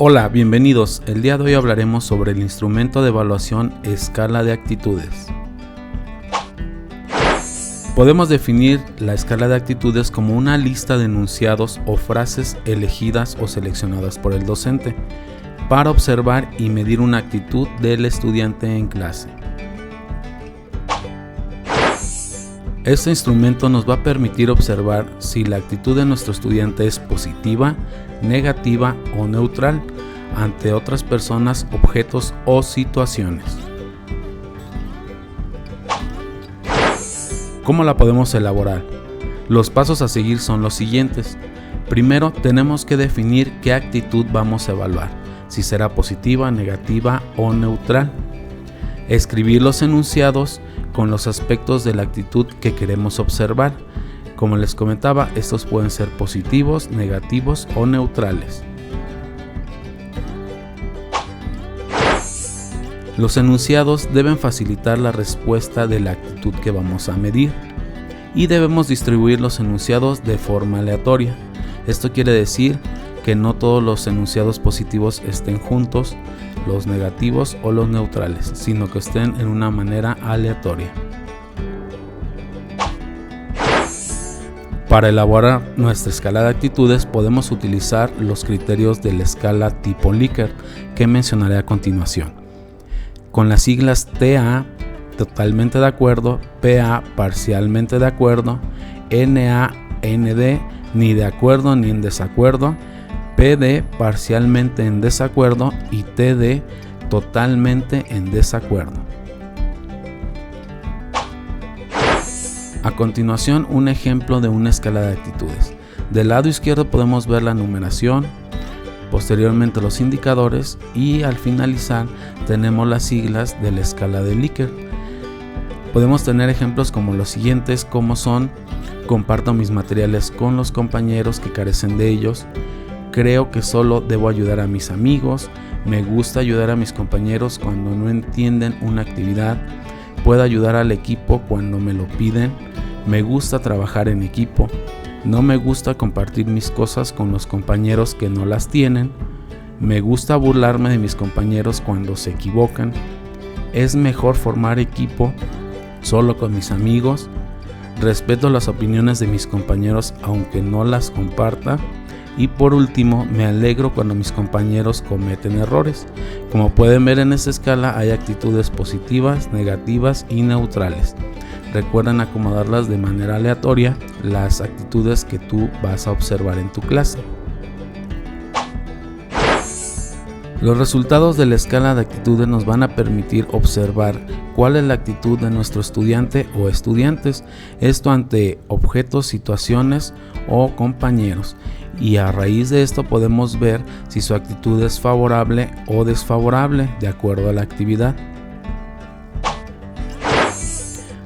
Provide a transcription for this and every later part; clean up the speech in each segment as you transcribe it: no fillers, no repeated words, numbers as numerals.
Hola, bienvenidos. El día de hoy hablaremos sobre el instrumento de evaluación escala de actitudes. Podemos definir la escala de actitudes como una lista de enunciados o frases elegidas o seleccionadas por el docente para observar y medir una actitud del estudiante en clase. Este instrumento nos va a permitir observar si la actitud de nuestro estudiante es positiva, negativa o neutral ante otras personas, objetos o situaciones. ¿Cómo la podemos elaborar? Los pasos a seguir son los siguientes. Primero, tenemos que definir qué actitud vamos a evaluar, si será positiva, negativa o neutral. Escribir los enunciados con los aspectos de la actitud que queremos observar. Como les comentaba, estos pueden ser positivos, negativos o neutrales. Los enunciados deben facilitar la respuesta de la actitud que vamos a medir y debemos distribuir los enunciados de forma aleatoria. Esto quiere decir que no todos los enunciados positivos estén juntos, los negativos o los neutrales, sino que estén en una manera aleatoria. Para elaborar nuestra escala de actitudes podemos utilizar los criterios de la escala tipo Likert que mencionaré a continuación. Con las siglas TA, totalmente de acuerdo, PA, parcialmente de acuerdo, NA, ND, ni de acuerdo ni en desacuerdo, PD, parcialmente en desacuerdo y TD, totalmente en desacuerdo. A continuación, un ejemplo de una escala de actitudes. Del lado izquierdo podemos ver la numeración, posteriormente los indicadores y al finalizar tenemos las siglas de la escala de Likert. Podemos tener ejemplos como los siguientes, como son: comparto mis materiales con los compañeros que carecen de ellos, creo que solo debo ayudar a mis amigos, me gusta ayudar a mis compañeros cuando no entienden una actividad, puedo ayudar al equipo cuando me lo piden, me gusta trabajar en equipo, no me gusta compartir mis cosas con los compañeros que no las tienen, me gusta burlarme de mis compañeros cuando se equivocan, es mejor formar equipo solo con mis amigos, respeto las opiniones de mis compañeros aunque no las comparta, y por último, me alegro cuando mis compañeros cometen errores. Como pueden ver en esta escala hay actitudes positivas, negativas y neutrales. Recuerden acomodarlas de manera aleatoria las actitudes que tú vas a observar en tu clase. Los resultados de la escala de actitudes nos van a permitir observar cuál es la actitud de nuestro estudiante o estudiantes, esto ante objetos, situaciones o compañeros, y a raíz de esto podemos ver si su actitud es favorable o desfavorable de acuerdo a la actividad.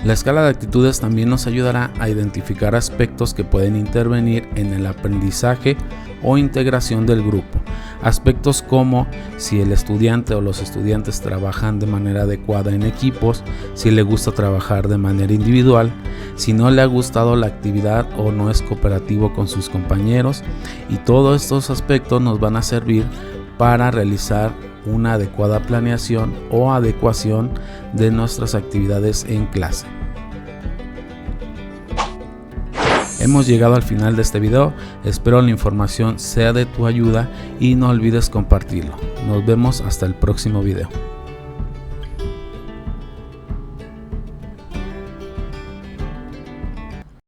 La escala de actitudes también nos ayudará a identificar aspectos que pueden intervenir en el aprendizaje o integración del grupo. Aspectos como si el estudiante o los estudiantes trabajan de manera adecuada en equipos, si le gusta trabajar de manera individual, si no le ha gustado la actividad o no es cooperativo con sus compañeros, y todos estos aspectos nos van a servir para realizar una adecuada planeación o adecuación de nuestras actividades en clase. Hemos llegado al final de este video, espero la información sea de tu ayuda y no olvides compartirlo. Nos vemos hasta el próximo video.